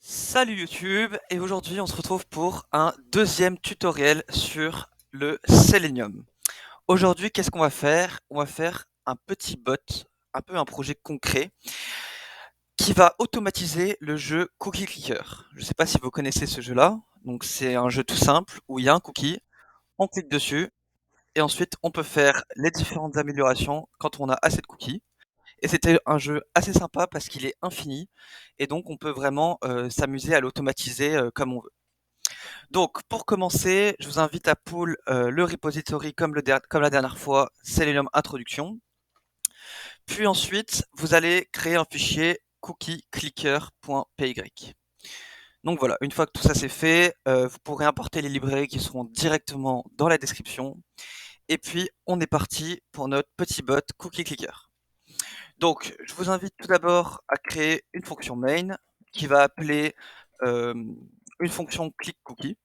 Salut YouTube, et aujourd'hui on se retrouve pour un deuxième tutoriel sur le Selenium. Aujourd'hui, qu'est-ce qu'on va faire? On va faire un petit bot, un peu un projet concret, qui va automatiser le jeu Cookie Clicker. Je ne sais pas si vous connaissez ce jeu-là, donc c'est un jeu tout simple où il y a un cookie, on clique dessus, et ensuite on peut faire les différentes améliorations quand on a assez de cookies. Et c'était un jeu assez sympa parce qu'il est infini, et donc on peut vraiment s'amuser à l'automatiser comme on veut. Donc, pour commencer, je vous invite à pull le repository comme la dernière fois, Selenium introduction. Puis ensuite, vous allez créer un fichier cookieclicker.py. Donc voilà, une fois que tout ça c'est fait, vous pourrez importer les librairies qui seront directement dans la description. Et puis, on est parti pour notre petit bot cookieclicker. Donc, je vous invite tout d'abord à créer une fonction main qui va appeler euh, une fonction clickCookie,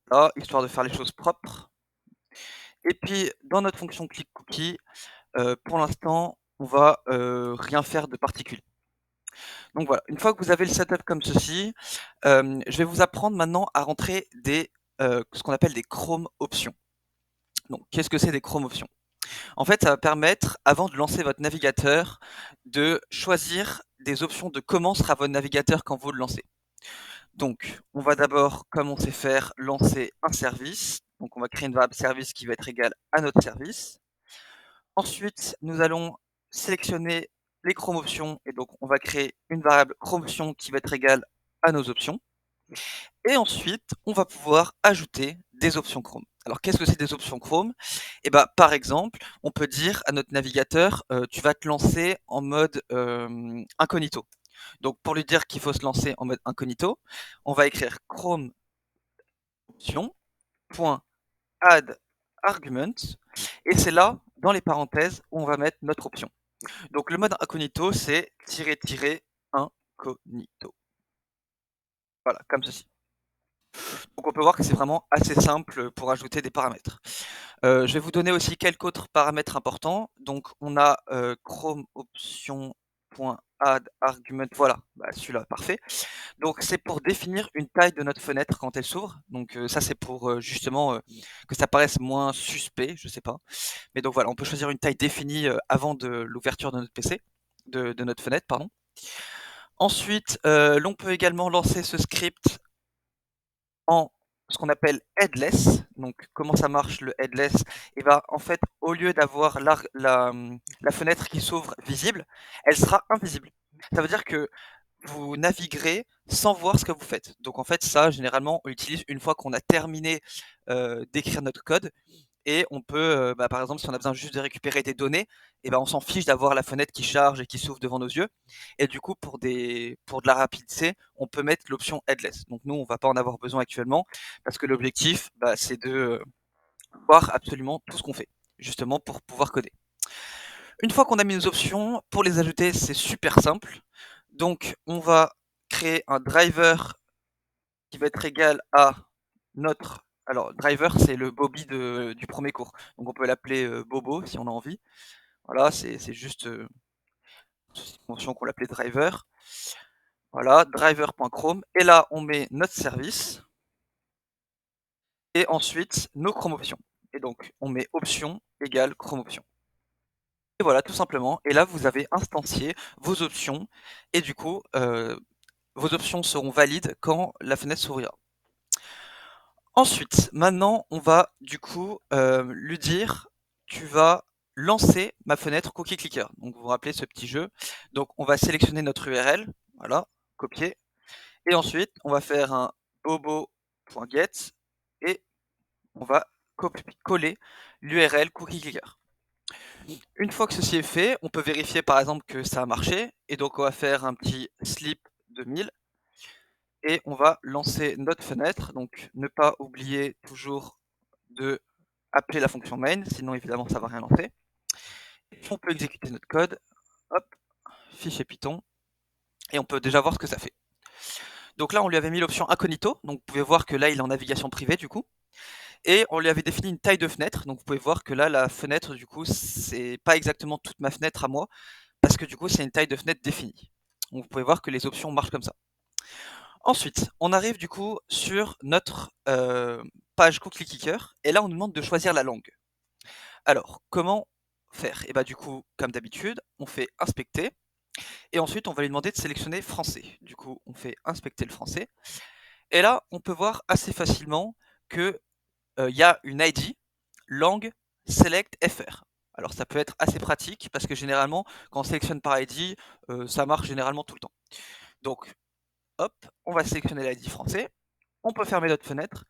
là, histoire de faire les choses propres. Et puis, dans notre fonction clickCookie, pour l'instant, on va rien faire de particulier. Donc voilà, une fois que vous avez le setup comme ceci, je vais vous apprendre maintenant à rentrer ce qu'on appelle des Chrome options. Donc, qu'est-ce que c'est des Chrome options? En fait, ça va permettre, avant de lancer votre navigateur, de choisir des options de comment sera votre navigateur quand vous le lancez. Donc, on va d'abord, comme on sait faire, lancer un service. Donc, on va créer une variable service qui va être égale à notre service. Ensuite, nous allons sélectionner les Chrome options, et donc on va créer une variable Chrome option qui va être égale à nos options. Et ensuite, on va pouvoir ajouter des options Chrome. Alors, qu'est-ce que c'est des options Chrome? Eh ben, par exemple, on peut dire à notre navigateur, tu vas te lancer en mode incognito. Donc, pour lui dire qu'il faut se lancer en mode incognito, on va écrire Chrome option.add argument, et c'est là, dans les parenthèses, où on va mettre notre option. Donc le mode incognito, c'est incognito. Voilà, comme ceci. Donc on peut voir que c'est vraiment assez simple pour ajouter des paramètres. Je vais vous donner aussi quelques autres paramètres importants. Donc on a Chrome option.add argument. Voilà, bah, celui-là, parfait. Donc c'est pour définir une taille de notre fenêtre quand elle s'ouvre. Donc ça c'est pour justement que ça paraisse moins suspect, je sais pas. Mais donc voilà, on peut choisir une taille définie avant de l'ouverture de notre PC, de notre fenêtre, pardon. Ensuite, l'on peut également lancer ce script en ce qu'on appelle headless. Donc, comment ça marche le headless? Et ben, en fait, au lieu d'avoir la fenêtre qui s'ouvre visible, elle sera invisible. Ça veut dire que vous naviguerez sans voir ce que vous faites. Donc, en fait, ça, généralement, on l'utilise une fois qu'on a terminé d'écrire notre code. Et on peut, par exemple, si on a besoin juste de récupérer des données, et ben, on s'en fiche d'avoir la fenêtre qui charge et qui s'ouvre devant nos yeux. Et du coup, pour de la rapidité, on peut mettre l'option headless. Donc nous, on va pas en avoir besoin actuellement parce que l'objectif, bah, c'est de voir absolument tout ce qu'on fait, justement pour pouvoir coder. Une fois qu'on a mis nos options, pour les ajouter, c'est super simple. Donc on va créer un driver qui va être égal à notre... Alors, driver, c'est le Bobby du premier cours. Donc on peut l'appeler Bobo si on a envie. Voilà, c'est juste une mention qu'on l'appelait driver. Voilà, driver.chrome. Et là, on met notre service. Et ensuite, nos Chrome options. Et donc, on met option égale Chrome option. Et voilà, tout simplement. Et là, vous avez instancié vos options. Et du coup, vos options seront valides quand la fenêtre s'ouvrira. Ensuite, maintenant, on va du coup lui dire, tu vas lancer ma fenêtre Cookie Clicker. Donc, vous vous rappelez ce petit jeu. Donc, on va sélectionner notre URL. Voilà, copier. Et ensuite, on va faire un bobo.get et on va coller l'URL Cookie Clicker. Une fois que ceci est fait, on peut vérifier par exemple que ça a marché. Et donc, on va faire un petit slip 2000. Et on va lancer notre fenêtre. Donc, ne pas oublier toujours de appeler la fonction main, sinon évidemment ça va rien lancer. Et puis on peut exécuter notre code, hop, fichier Python, et on peut déjà voir ce que ça fait. Donc là on lui avait mis l'option incognito, donc vous pouvez voir que là il est en navigation privée du coup, et on lui avait défini une taille de fenêtre, donc vous pouvez voir que là la fenêtre du coup c'est pas exactement toute ma fenêtre à moi, parce que du coup c'est une taille de fenêtre définie. Vous pouvez voir que les options marchent comme ça. Ensuite, on arrive du coup sur notre page Cookie Clicker, et là on nous demande de choisir la langue. Alors, comment faire? Et bah du coup, comme d'habitude, on fait inspecter, et ensuite on va lui demander de sélectionner français. Du coup, on fait inspecter le français, et là on peut voir assez facilement que y a une ID langue select FR. Alors ça peut être assez pratique parce que généralement quand on sélectionne par ID, ça marche généralement tout le temps. Donc hop, on va sélectionner l'ID français, on peut fermer notre fenêtre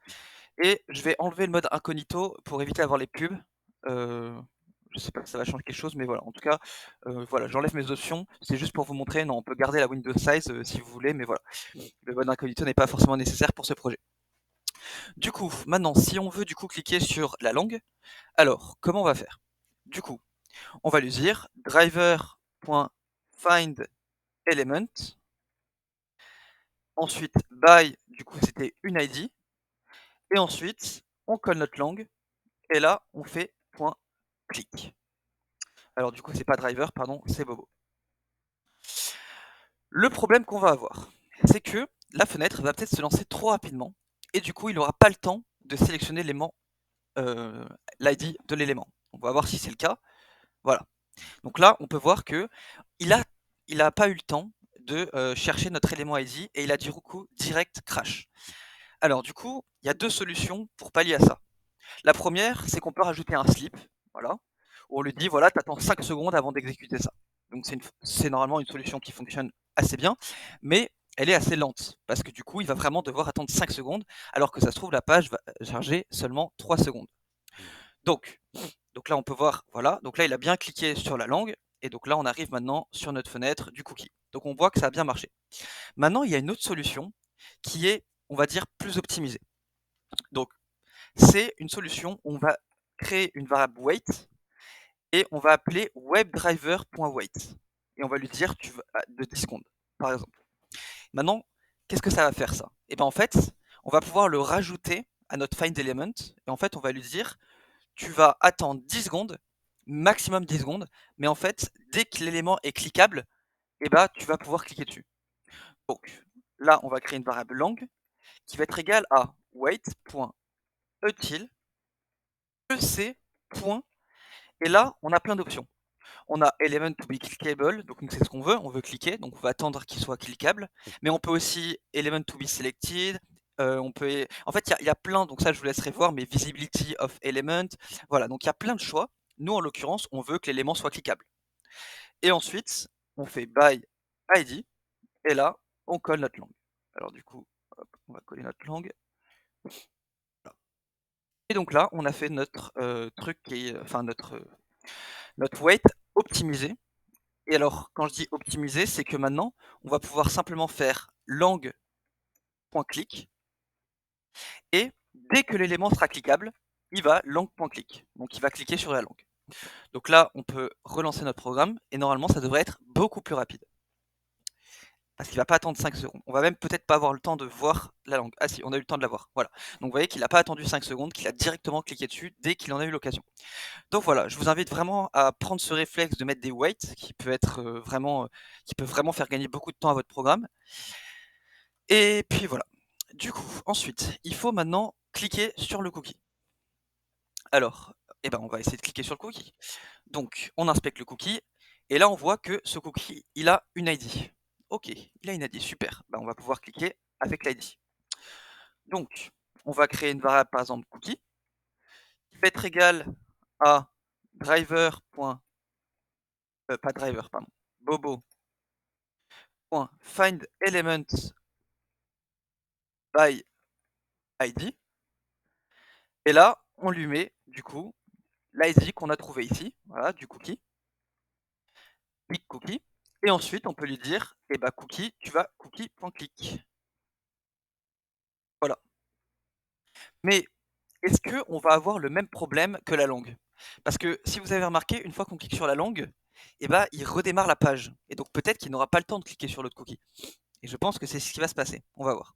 et je vais enlever le mode incognito pour éviter d'avoir les pubs. Je sais pas si ça va changer quelque chose, mais voilà, en tout cas, voilà, j'enlève mes options, c'est juste pour vous montrer, non, on peut garder la window size si vous voulez, mais voilà, le mode incognito n'est pas forcément nécessaire pour ce projet. Du coup, maintenant, si on veut du coup cliquer sur la langue, alors, comment on va faire? Du coup, on va lui dire driver.findElement. Ensuite, by, du coup, c'était une ID. Et ensuite, on colle notre langue. Et là, on fait .click. Alors, du coup, c'est pas driver, pardon, c'est Bobo. Le problème qu'on va avoir, c'est que la fenêtre va peut-être se lancer trop rapidement. Et du coup, il n'aura pas le temps de sélectionner l'élément, l'ID de l'élément. On va voir si c'est le cas. Voilà. Donc là, on peut voir que il a pas eu le temps de chercher notre élément ID et il a du coup direct crash. Alors du coup, il y a deux solutions pour pallier à ça. La première, c'est qu'on peut rajouter un slip, voilà, où on lui dit voilà, tu attends 5 secondes avant d'exécuter ça. Donc c'est normalement une solution qui fonctionne assez bien, mais elle est assez lente, parce que du coup, il va vraiment devoir attendre 5 secondes, alors que ça se trouve, la page va charger seulement 3 secondes. Donc là, on peut voir, voilà, donc là, il a bien cliqué sur la langue, et donc là, on arrive maintenant sur notre fenêtre du cookie. Donc on voit que ça a bien marché. Maintenant, il y a une autre solution qui est, on va dire, plus optimisée. Donc, c'est une solution où on va créer une variable wait, et on va appeler webdriver.wait. Et on va lui dire de 10 secondes, par exemple. Maintenant, qu'est-ce que ça va faire ça? Et bien en fait, on va pouvoir le rajouter à notre find element, et en fait, on va lui dire tu vas attendre 10 secondes, maximum 10 secondes, mais en fait, dès que l'élément est cliquable, eh ben, tu vas pouvoir cliquer dessus. Donc là, on va créer une variable langue qui va être égale à wait.util ec. Et là, on a plein d'options. On a element to be clickable, donc c'est ce qu'on veut, on veut cliquer, donc on va attendre qu'il soit cliquable. Mais on peut aussi element to be selected. On peut, en fait, il y a plein, donc ça je vous laisserai voir, mais visibility of element. Voilà, donc il y a plein de choix. Nous, en l'occurrence, on veut que l'élément soit cliquable. Et ensuite, on fait by ID, et là, on colle notre langue. Alors du coup, hop, on va coller notre langue. Voilà. Et donc là, on a fait notre truc qui est, enfin notre wait optimisé. Et alors, quand je dis optimisé, c'est que maintenant, on va pouvoir simplement faire langue.click, et dès que l'élément sera cliquable, il va langue.click. Donc il va cliquer sur la langue. Donc là, on peut relancer notre programme, et normalement, ça devrait être beaucoup plus rapide. Parce qu'il ne va pas attendre 5 secondes. On va même peut-être pas avoir le temps de voir la langue. Ah si, on a eu le temps de la voir. Voilà. Donc vous voyez qu'il n'a pas attendu 5 secondes, qu'il a directement cliqué dessus dès qu'il en a eu l'occasion. Donc voilà, je vous invite vraiment à prendre ce réflexe de mettre des waits qui peut être qui peut vraiment faire gagner beaucoup de temps à votre programme. Et puis voilà. Du coup, ensuite, il faut maintenant cliquer sur le cookie. Alors, eh ben, on va essayer de cliquer sur le cookie. Donc, on inspecte le cookie, et là, on voit que ce cookie, il a une ID. Ok, il a une ID, super. Ben, on va pouvoir cliquer avec l'ID. Donc, on va créer une variable, par exemple, cookie, qui va être égale à driver. Pas driver, pardon, bobo.findElement by ID. Et là, on lui met, du coup, l'ID qu'on a trouvé ici, voilà, du cookie, click cookie, et ensuite on peut lui dire, eh ben cookie, tu vas cookie.click. Voilà. Mais est-ce qu'on va avoir le même problème que la langue? Parce que si vous avez remarqué, une fois qu'on clique sur la langue, eh ben, il redémarre la page. Et donc peut-être qu'il n'aura pas le temps de cliquer sur l'autre cookie. Et je pense que c'est ce qui va se passer. On va voir.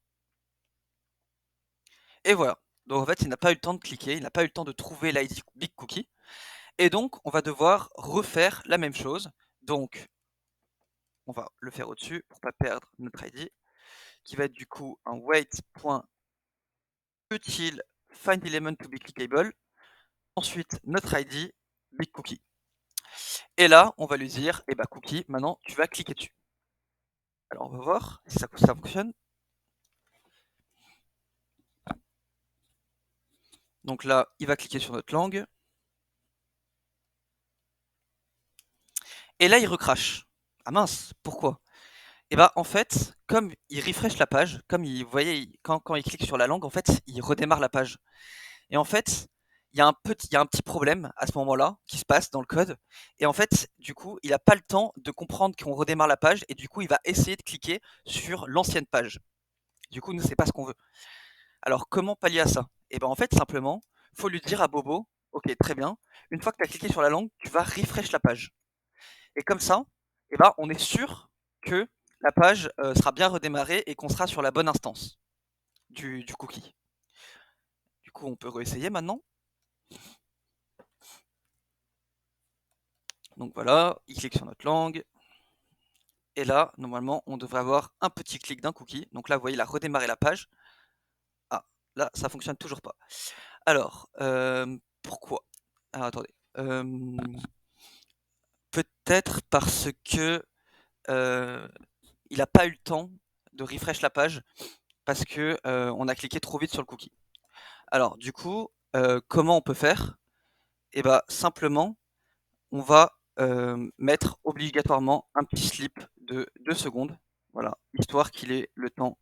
Et voilà. Donc en fait, il n'a pas eu le temps de cliquer, il n'a pas eu le temps de trouver l'ID Big Cookie. Et donc, on va devoir refaire la même chose. Donc, on va le faire au-dessus pour pas perdre notre ID, qui va être du coup un wait.util find element to be clickable. Ensuite, notre ID, big cookie. Et là, on va lui dire, eh ben, cookie, maintenant, tu vas cliquer dessus. Alors, on va voir si ça fonctionne. Donc là, il va cliquer sur notre langue. Et là, il recrache. Ah mince, pourquoi? Et bah en fait, comme il refresh la page, comme vous voyez, quand il clique sur la langue, en fait, il redémarre la page. Et en fait, il y a un petit problème à ce moment-là qui se passe dans le code. Et en fait, du coup, il n'a pas le temps de comprendre qu'on redémarre la page. Et du coup, il va essayer de cliquer sur l'ancienne page. Du coup, nous, c'est pas ce qu'on veut. Alors, comment pallier à ça? Et ben en fait, simplement, faut lui dire à Bobo, ok, très bien, une fois que tu as cliqué sur la langue, tu vas refresh la page. Et comme ça, eh ben, on est sûr que la page sera bien redémarrée et qu'on sera sur la bonne instance du cookie. Du coup, on peut réessayer maintenant. Donc voilà, il clique sur notre langue. Et là, normalement, on devrait avoir un petit clic d'un cookie. Donc là, vous voyez, il a redémarré la page. Ah, là, ça fonctionne toujours pas. Alors, pourquoi? Alors, attendez. Peut-être parce que il n'a pas eu le temps de refresh la page parce que on a cliqué trop vite sur le cookie. Alors, du coup, comment on peut faire? Eh ben, simplement, on va mettre obligatoirement un petit slip de 2 secondes, voilà, histoire qu'il ait le temps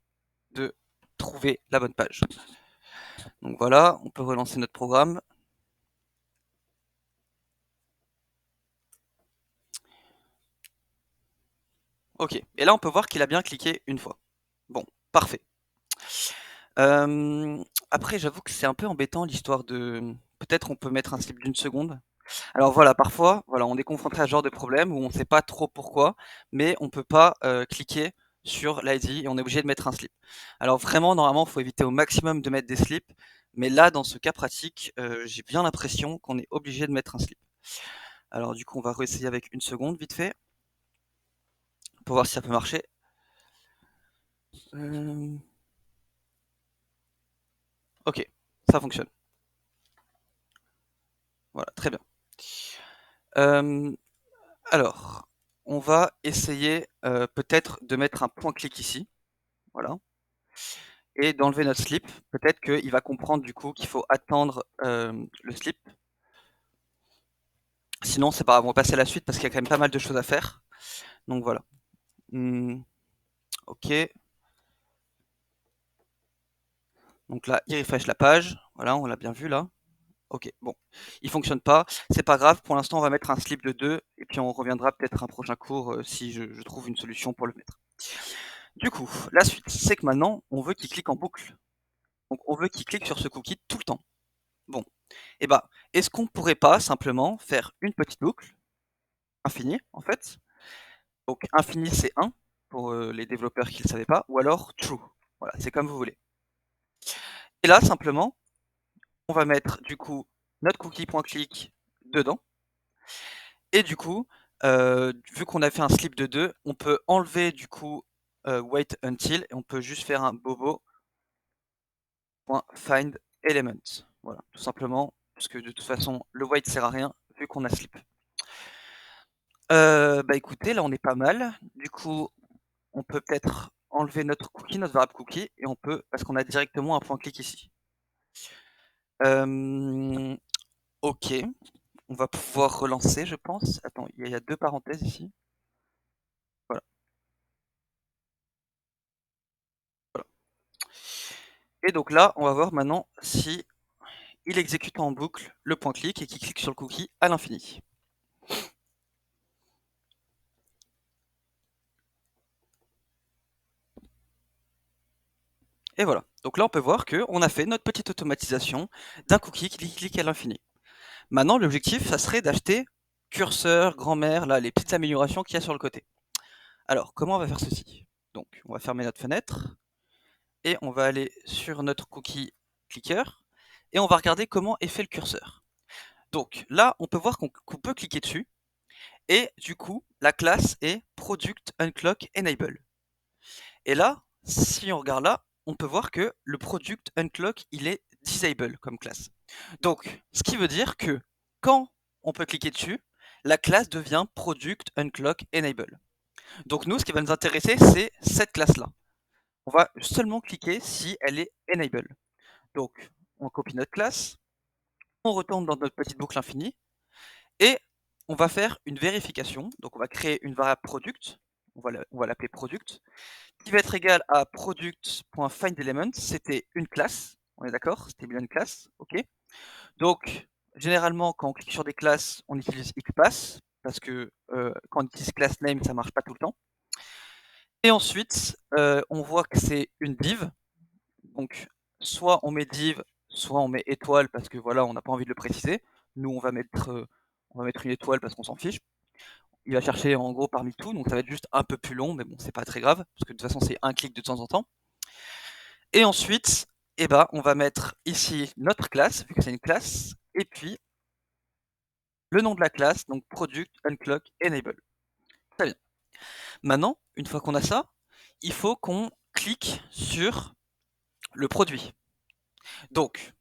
de trouver la bonne page. Donc voilà, on peut relancer notre programme. Ok, et là on peut voir qu'il a bien cliqué une fois. Bon, parfait. Après, j'avoue que c'est un peu embêtant l'histoire de... Peut-être on peut mettre un slip d'une seconde. Alors voilà, parfois, voilà, on est confronté à ce genre de problème où on ne sait pas trop pourquoi, mais on ne peut pas cliquer sur l'ID et on est obligé de mettre un slip. Alors vraiment, normalement, il faut éviter au maximum de mettre des slips, mais là, dans ce cas pratique, j'ai bien l'impression qu'on est obligé de mettre un slip. Alors du coup, on va réessayer avec une seconde, vite fait, pour voir si ça peut marcher. Ok, ça fonctionne. Voilà, très bien. Alors, on va essayer peut-être de mettre un point clic ici, voilà, et d'enlever notre slip. Peut-être qu'il va comprendre du coup qu'il faut attendre le slip. Sinon, c'est pas grave, on va passer à la suite parce qu'il y a quand même pas mal de choses à faire. Donc voilà. Ok. Donc là, il refresh la page. Voilà, on l'a bien vu là. Ok, bon. Il fonctionne pas. C'est pas grave. Pour l'instant, on va mettre un slip de 2 et puis on reviendra peut-être un prochain cours si je trouve une solution pour le mettre. Du coup, la suite, c'est que maintenant, on veut qu'il clique en boucle. Donc on veut qu'il clique sur ce cookie tout le temps. Bon, et bah, est-ce qu'on pourrait pas simplement faire une petite boucle, infinie en fait. Donc infini c'est 1 pour les développeurs qui ne le savaient pas, ou alors true. Voilà, c'est comme vous voulez. Et là simplement, on va mettre du coup notre cookie.click dedans. Et du coup, vu qu'on a fait un slip de 2, on peut enlever du coup wait until et on peut juste faire un bobo.find element. Voilà, tout simplement, parce que de toute façon, le wait sert à rien vu qu'on a slip. Bah écoutez, là on est pas mal. Du coup, on peut peut-être enlever notre cookie, notre variable cookie, et on peut, parce qu'on a directement un point clic ici. Ok, on va pouvoir relancer, je pense. Attends, il y a 2 parenthèses ici. Voilà. Voilà. Et donc là, on va voir maintenant si il exécute en boucle le point clic et qu'il clique sur le cookie à l'infini. Et voilà. Donc là, on peut voir qu'on a fait notre petite automatisation d'un cookie qui clique à l'infini. Maintenant, l'objectif, ça serait d'acheter curseur, grand-mère, là, les petites améliorations qu'il y a sur le côté. Alors, comment on va faire ceci? Donc, on va fermer notre fenêtre et on va aller sur notre cookie clicker et on va regarder comment est fait le curseur. Donc là, on peut voir qu'on peut cliquer dessus Et du coup, la classe est product unclock enable. Et là, si on regarde là, on peut voir que le product unclock, il est disable comme classe. Donc, ce qui veut dire que quand on peut cliquer dessus, la classe devient product unclock enable. Donc nous, ce qui va nous intéresser, c'est cette classe-là. On va seulement cliquer si elle est enable. Donc, on copie notre classe, on retourne dans notre petite boucle infinie, et on va faire une vérification. Donc, on va créer une variable product, on va l'appeler product, qui va être égal à product.findElement. C'était une classe, on est d'accord? C'était bien une classe, ok. Donc, généralement, quand on clique sur des classes, on utilise XPath, parce que quand on utilise className, ça marche pas tout le temps. Et ensuite, on voit que c'est une div. Donc, soit on met div, soit on met étoile, parce que voilà, on n'a pas envie de le préciser. Nous, on va mettre une étoile parce qu'on s'en fiche. Il va chercher en gros parmi tout, donc ça va être juste un peu plus long, mais bon, c'est pas très grave, parce que de toute façon, c'est un clic de temps en temps. Et ensuite, eh ben, on va mettre ici notre classe, vu que c'est une classe, et puis le nom de la classe, donc product unclock enable. Très bien. Maintenant, une fois qu'on a ça, il faut qu'on clique sur le produit. Donc,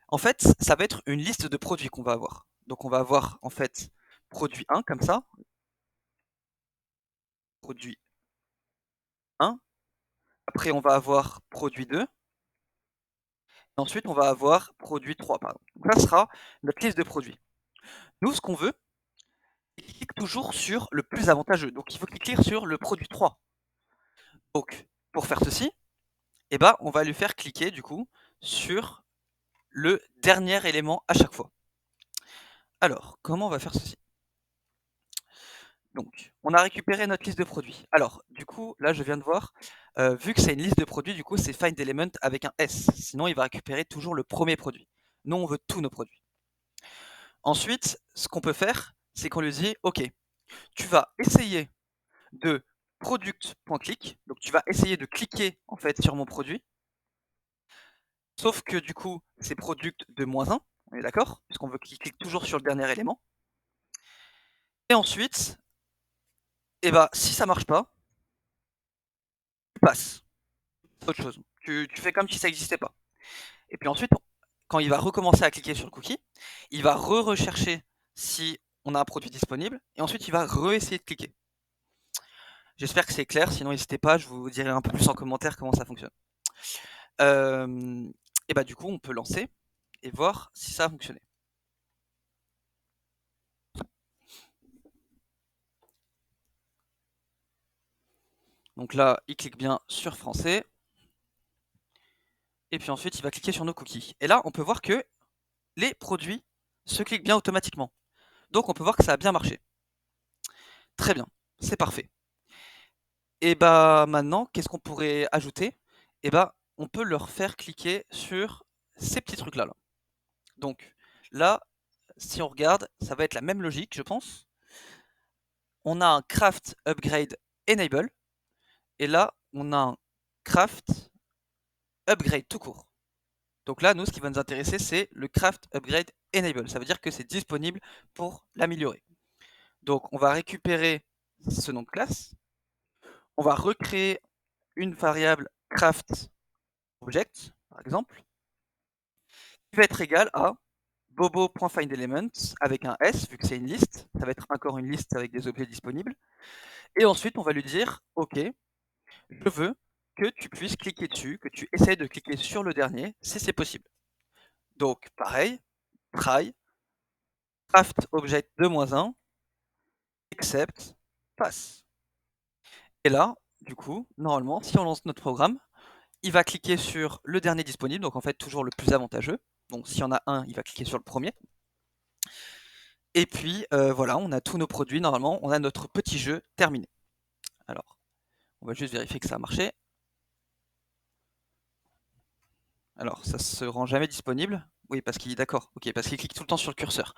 en fait, ça va être une liste de produits qu'on va avoir. Donc, on va avoir en fait produit 1 comme ça, produit 1. Après, on va avoir produit 2. Et ensuite, on va avoir produit 3, pardon. Donc, ça sera notre liste de produits. Nous, ce qu'on veut, c'est qu'il clique toujours sur le plus avantageux. Donc, il faut cliquer sur le produit 3. Donc, pour faire ceci, eh ben, on va lui faire cliquer du coup sur le dernier élément à chaque fois. Alors, comment on va faire ceci? Donc, on a récupéré notre liste de produits. Alors, du coup, là, je viens de voir, vu que c'est une liste de produits, du coup, c'est findElement avec un S. Sinon, il va récupérer toujours le premier produit. Nous, on veut tous nos produits. Ensuite, ce qu'on peut faire, c'est qu'on lui dit, OK, tu vas essayer de product.click. Donc, tu vas essayer de cliquer, en fait, sur mon produit. Sauf que, du coup, c'est product de -1. On est d'accord? Puisqu'on veut qu'il clique toujours sur le dernier élément. Et ensuite, eh ben, si ça marche pas, tu passes. Autre chose. Tu fais comme si ça n'existait pas. Et puis ensuite, quand il va recommencer à cliquer sur le cookie, il va rechercher si on a un produit disponible, et ensuite il va essayer de cliquer. J'espère que c'est clair, sinon n'hésitez pas, je vous dirai un peu plus en commentaire comment ça fonctionne. Et bah du coup, on peut lancer et voir si ça a fonctionné. Donc là, il clique bien sur français. Et puis ensuite, il va cliquer sur nos cookies. Et là, on peut voir que les produits se cliquent bien automatiquement. Donc on peut voir que ça a bien marché. Très bien, c'est parfait. Et bah maintenant, qu'est-ce qu'on pourrait ajouter? Et bah, on peut leur faire cliquer sur ces petits trucs-là. Là. Donc là, si on regarde, ça va être la même logique, je pense. On a un craft upgrade enable. Et là, on a un craft upgrade tout court. Donc là, nous, ce qui va nous intéresser, c'est le craft upgrade enable. Ça veut dire que c'est disponible pour l'améliorer. Donc, on va récupérer ce nom de classe. On va recréer une variable craft object, par exemple, qui va être égale à bobo.findElement avec un S, vu que c'est une liste. Ça va être encore une liste avec des objets disponibles. Et ensuite, on va lui dire, OK, je veux que tu puisses cliquer dessus, que tu essaies de cliquer sur le dernier, si c'est possible. Donc, pareil, try, craft object de -1, accept, pass. Et là, du coup, normalement, si on lance notre programme, il va cliquer sur le dernier disponible, donc en fait toujours le plus avantageux. Donc s'il y en a un, il va cliquer sur le premier. Et puis voilà, on a tous nos produits, normalement, on a notre petit jeu terminé. Alors, on va juste vérifier que ça a marché. Alors, ça se rend jamais disponible. Oui, parce qu'il d'accord, ok, parce qu'il clique tout le temps sur le curseur.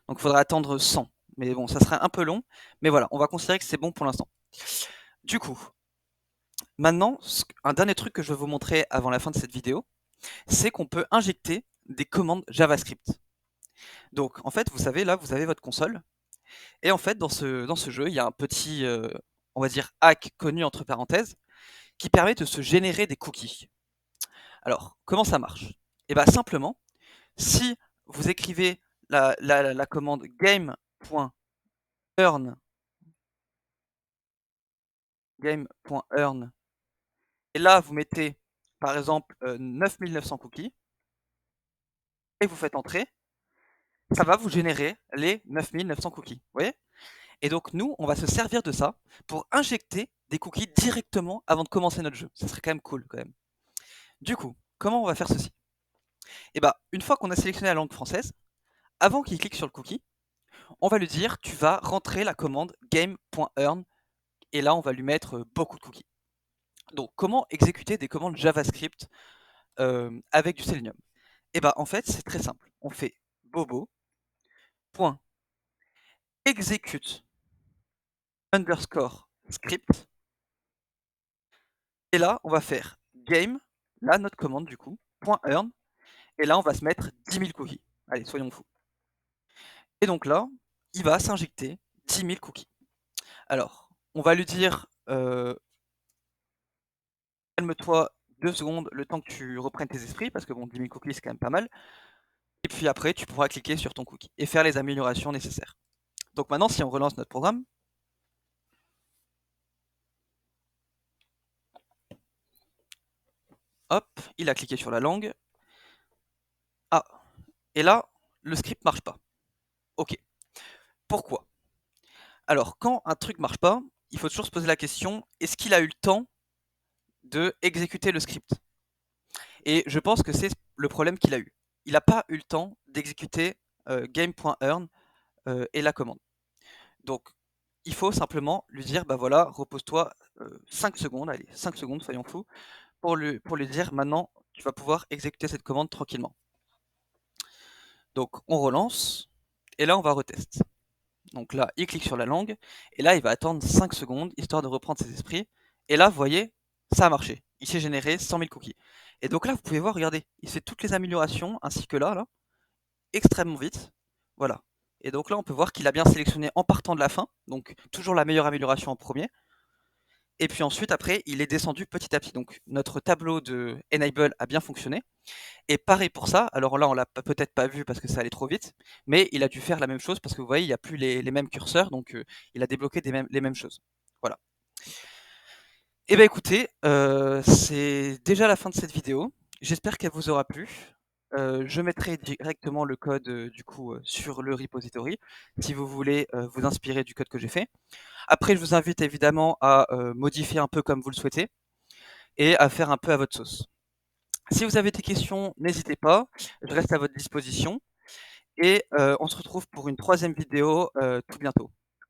Donc il faudra attendre 100. Mais bon, ça serait un peu long. Mais voilà, on va considérer que c'est bon pour l'instant. Du coup, maintenant, un dernier truc que je vais vous montrer avant la fin de cette vidéo, c'est qu'on peut injecter des commandes JavaScript. Donc en fait, vous savez, là, vous avez votre console. Et en fait, dans ce jeu, il y a un petit, on va dire hack connu entre parenthèses, qui permet de se générer des cookies. Alors, comment ça marche? Et bien simplement, si vous écrivez la commande game.earn et là vous mettez par exemple 9900 cookies et vous faites entrer, ça va vous générer les 9900 cookies. Vous voyez? Et donc nous, on va se servir de ça pour injecter des cookies directement avant de commencer notre jeu. Ça serait quand même cool quand même. Du coup, comment on va faire ceci? Et bah, une fois qu'on a sélectionné la langue française, avant qu'il clique sur le cookie, on va lui dire tu vas rentrer la commande game.earn et là on va lui mettre beaucoup de cookies. Donc comment exécuter des commandes JavaScript avec du Selenium? Et bah en fait c'est très simple. On fait bobo.execute underscore script et là on va faire game, là notre commande du coup, .earn et là on va se mettre 10 000 cookies. Allez, soyons fous. Et donc là, il va s'injecter 10 000 cookies. Alors, on va lui dire calme-toi 2 secondes, le temps que tu reprennes tes esprits, parce que bon, 10 000 cookies, c'est quand même pas mal. Et puis après, tu pourras cliquer sur ton cookie et faire les améliorations nécessaires. Donc maintenant, si on relance notre programme, hop, il a cliqué sur la langue. Ah, et là, le script marche pas. Ok. Pourquoi? Alors, quand un truc marche pas, il faut toujours se poser la question, est-ce qu'il a eu le temps de exécuter le script? Et je pense que c'est le problème qu'il a eu. Il n'a pas eu le temps d'exécuter game.earn et la commande. Donc, il faut simplement lui dire, bah voilà, repose-toi 5 secondes, allez, 5 secondes, soyons fous, pour lui dire, maintenant, tu vas pouvoir exécuter cette commande tranquillement. Donc, on relance, et là, on va retester. Donc là, il clique sur la langue, et là, il va attendre 5 secondes, histoire de reprendre ses esprits. Et là, vous voyez, ça a marché. Il s'est généré 100 000 cookies. Et donc là, vous pouvez voir, regardez, il fait toutes les améliorations, ainsi que là, extrêmement vite. Voilà. Et donc là, on peut voir qu'il a bien sélectionné en partant de la fin, donc toujours la meilleure amélioration en premier. Et puis ensuite, après, il est descendu petit à petit. Donc notre tableau de Enable a bien fonctionné. Et pareil pour ça, alors là, on l'a peut-être pas vu parce que ça allait trop vite, mais il a dû faire la même chose parce que vous voyez, il n'y a plus les mêmes curseurs, donc il a débloqué les mêmes choses. Voilà. Et bien écoutez, c'est déjà la fin de cette vidéo. J'espère qu'elle vous aura plu. Je mettrai directement le code du coup sur le repository si vous voulez vous inspirer du code que j'ai fait. Après, je vous invite évidemment à modifier un peu comme vous le souhaitez et à faire un peu à votre sauce. Si vous avez des questions, n'hésitez pas, je reste à votre disposition et on se retrouve pour une troisième vidéo tout bientôt.